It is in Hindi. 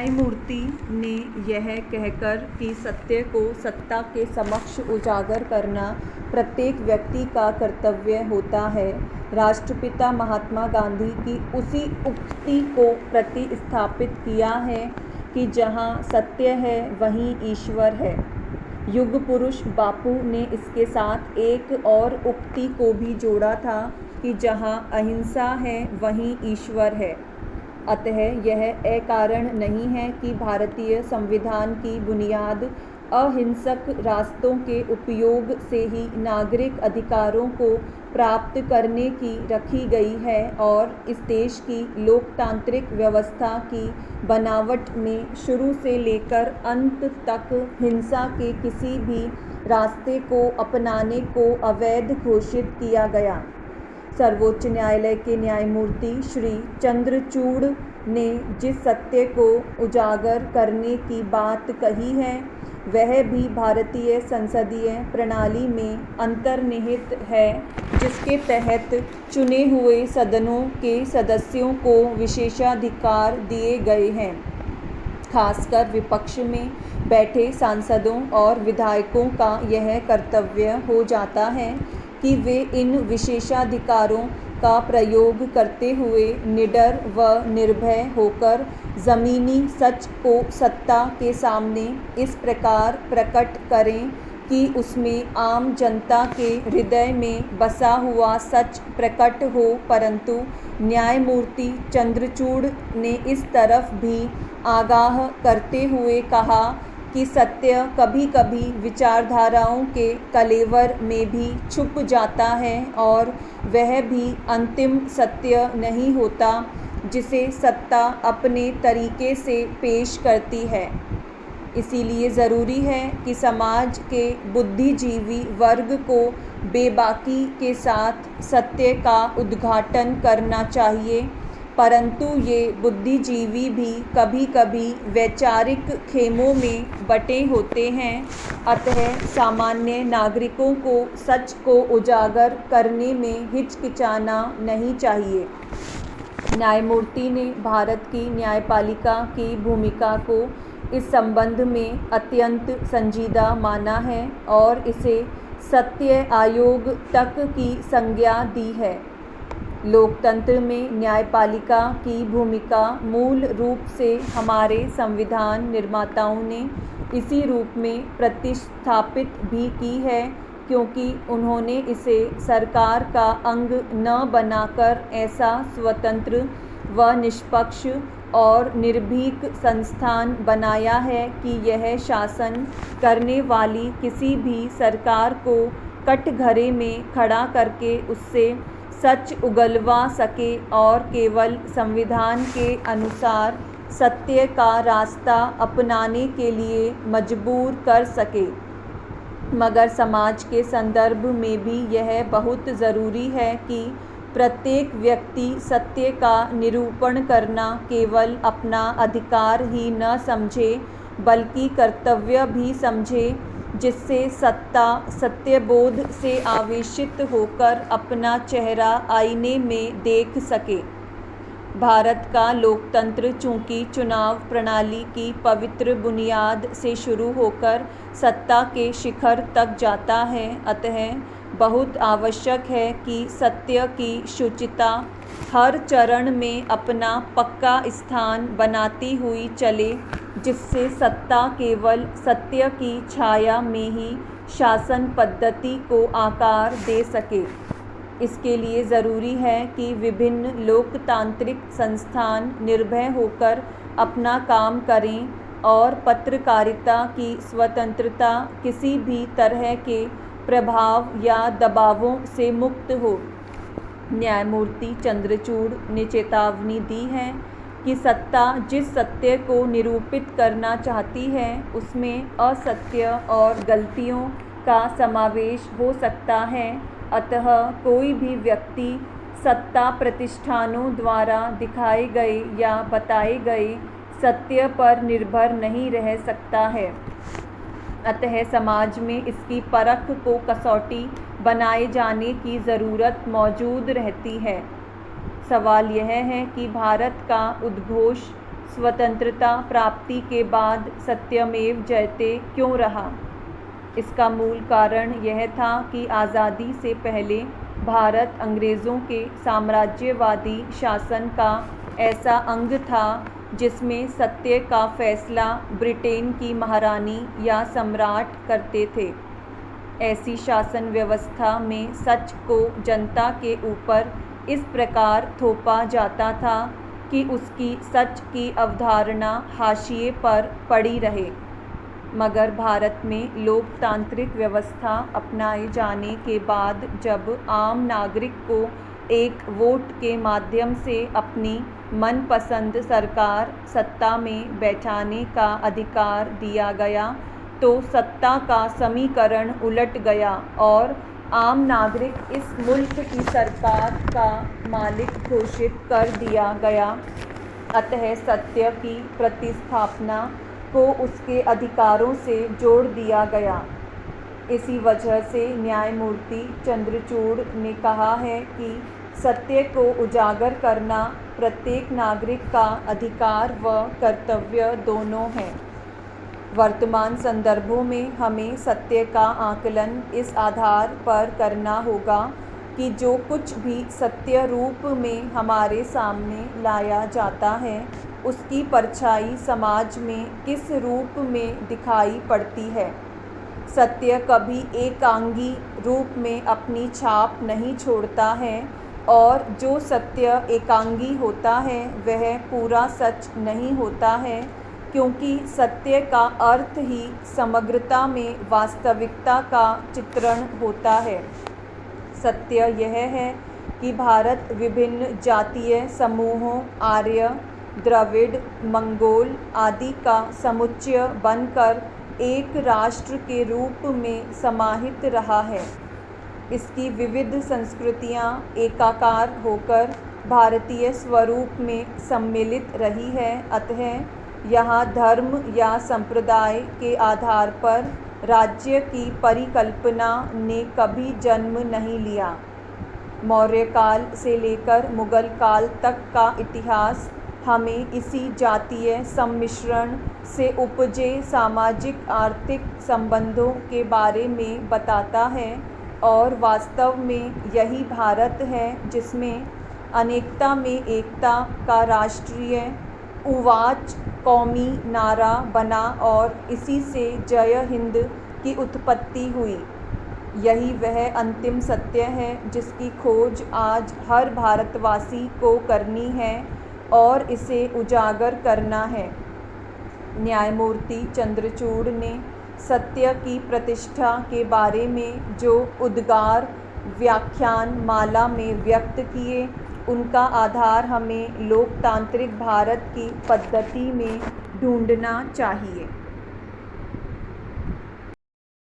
न्यायमूर्ति ने यह कहकर कि सत्य को सत्ता के समक्ष उजागर करना प्रत्येक व्यक्ति का कर्तव्य होता है, राष्ट्रपिता महात्मा गांधी की उसी उक्ति को प्रतिस्थापित किया है कि जहाँ सत्य है वहीं ईश्वर है। युग पुरुष बापू ने इसके साथ एक और उक्ति को भी जोड़ा था कि जहाँ अहिंसा है वहीं ईश्वर है। अतः यह अकारण नहीं है कि भारतीय संविधान की बुनियाद अहिंसक रास्तों के उपयोग से ही नागरिक अधिकारों को प्राप्त करने की रखी गई है और इस देश की लोकतांत्रिक व्यवस्था की बनावट में शुरू से लेकर अंत तक हिंसा के किसी भी रास्ते को अपनाने को अवैध घोषित किया गया। सर्वोच्च न्यायालय के न्यायमूर्ति श्री चंद्रचूड़ ने जिस सत्य को उजागर करने की बात कही है वह भी भारतीय संसदीय प्रणाली में अंतर्निहित है, जिसके तहत चुने हुए सदनों के सदस्यों को विशेषाधिकार दिए गए हैं। खासकर विपक्ष में बैठे सांसदों और विधायकों का यह कर्तव्य हो जाता है कि वे इन विशेषाधिकारों का प्रयोग करते हुए निडर व निर्भय होकर ज़मीनी सच को सत्ता के सामने इस प्रकार प्रकट करें कि उसमें आम जनता के हृदय में बसा हुआ सच प्रकट हो। परंतु न्यायमूर्ति चंद्रचूड़ ने इस तरफ भी आगाह करते हुए कहा कि सत्य कभी कभी विचारधाराओं के कलेवर में भी छुप जाता है और वह भी अंतिम सत्य नहीं होता जिसे सत्ता अपने तरीके से पेश करती है। इसीलिए ज़रूरी है कि समाज के बुद्धिजीवी वर्ग को बेबाकी के साथ सत्य का उद्घाटन करना चाहिए, परंतु ये बुद्धिजीवी भी कभी कभी वैचारिक खेमों में बटे होते हैं। अतः सामान्य नागरिकों को सच को उजागर करने में हिचकिचाना नहीं चाहिए। न्यायमूर्ति ने भारत की न्यायपालिका की भूमिका को इस संबंध में अत्यंत संजीदा माना है और इसे सत्य आयोग तक की संज्ञा दी है। लोकतंत्र में न्यायपालिका की भूमिका मूल रूप से हमारे संविधान निर्माताओं ने इसी रूप में प्रतिस्थापित भी की है, क्योंकि उन्होंने इसे सरकार का अंग न बनाकर ऐसा स्वतंत्र व निष्पक्ष और निर्भीक संस्थान बनाया है कि यह शासन करने वाली किसी भी सरकार को कटघरे में खड़ा करके उससे सच उगलवा सके और केवल संविधान के अनुसार सत्य का रास्ता अपनाने के लिए मजबूर कर सके। मगर समाज के संदर्भ में भी यह बहुत ज़रूरी है कि प्रत्येक व्यक्ति सत्य का निरूपण करना केवल अपना अधिकार ही न समझे बल्कि कर्तव्य भी समझे, जिससे सत्ता सत्यबोध से आवेशित होकर अपना चेहरा आईने में देख सके। भारत का लोकतंत्र चूँकि चुनाव प्रणाली की पवित्र बुनियाद से शुरू होकर सत्ता के शिखर तक जाता है, अतः बहुत आवश्यक है कि सत्य की शुचिता हर चरण में अपना पक्का स्थान बनाती हुई चले, जिससे सत्ता केवल सत्य की छाया में ही शासन पद्धति को आकार दे सके। इसके लिए ज़रूरी है कि विभिन्न लोकतांत्रिक संस्थान निर्भय होकर अपना काम करें और पत्रकारिता की स्वतंत्रता किसी भी तरह के प्रभाव या दबावों से मुक्त हो। न्यायमूर्ति चंद्रचूड़ ने चेतावनी दी है कि सत्ता जिस सत्य को निरूपित करना चाहती है उसमें असत्य और गलतियों का समावेश हो सकता है। अतः कोई भी व्यक्ति सत्ता प्रतिष्ठानों द्वारा दिखाए गए या बताए गए सत्य पर निर्भर नहीं रह सकता है। अतः समाज में इसकी परख को कसौटी बनाए जाने की ज़रूरत मौजूद रहती है। सवाल यह है कि भारत का उद्घोष स्वतंत्रता प्राप्ति के बाद सत्यमेव जयते क्यों रहा? इसका मूल कारण यह था कि आज़ादी से पहले भारत अंग्रेज़ों के साम्राज्यवादी शासन का ऐसा अंग था जिसमें सत्य का फैसला ब्रिटेन की महारानी या सम्राट करते थे। ऐसी शासन व्यवस्था में सच को जनता के ऊपर इस प्रकार थोपा जाता था कि उसकी सच की अवधारणा हाशिए पर पड़ी रहे। मगर भारत में लोकतांत्रिक व्यवस्था अपनाए जाने के बाद जब आम नागरिक को एक वोट के माध्यम से अपनी मनपसंद सरकार सत्ता में बैठाने का अधिकार दिया गया तो सत्ता का समीकरण उलट गया और आम नागरिक इस मुल्क की सरकार का मालिक घोषित कर दिया गया। अतः सत्य की प्रतिस्थापना को उसके अधिकारों से जोड़ दिया गया। इसी वजह से न्यायमूर्ति चंद्रचूड़ ने कहा है कि सत्य को उजागर करना प्रत्येक नागरिक का अधिकार व कर्तव्य दोनों है। वर्तमान संदर्भों में हमें सत्य का आकलन इस आधार पर करना होगा कि जो कुछ भी सत्य रूप में हमारे सामने लाया जाता है उसकी परछाई समाज में किस रूप में दिखाई पड़ती है। सत्य कभी एकांगी रूप में अपनी छाप नहीं छोड़ता है और जो सत्य एकांगी होता है वह पूरा सच नहीं होता है, क्योंकि सत्य का अर्थ ही समग्रता में वास्तविकता का चित्रण होता है। सत्य यह है कि भारत विभिन्न जातीय समूहों आर्य, द्रविड़, मंगोल आदि का समुच्चय बनकर एक राष्ट्र के रूप में समाहित रहा है। इसकी विविध संस्कृतियाँ एकाकार होकर भारतीय स्वरूप में सम्मिलित रही है। अतः यहाँ धर्म या संप्रदाय के आधार पर राज्य की परिकल्पना ने कभी जन्म नहीं लिया। मौर्य काल से लेकर मुगल काल तक का इतिहास हमें इसी जातीय सम्मिश्रण से उपजे सामाजिक आर्थिक संबंधों के बारे में बताता है और वास्तव में यही भारत है जिसमें अनेकता में एकता का राष्ट्रीय उवाच कौमी नारा बना और इसी से जय हिंद की उत्पत्ति हुई। यही वह अंतिम सत्य है जिसकी खोज आज हर भारतवासी को करनी है और इसे उजागर करना है। न्यायमूर्ति चंद्रचूड़ ने सत्य की प्रतिष्ठा के बारे में जो उद्गार व्याख्यान माला में व्यक्त किए उनका आधार हमें लोकतांत्रिक भारत की पद्धति में ढूंढना चाहिए।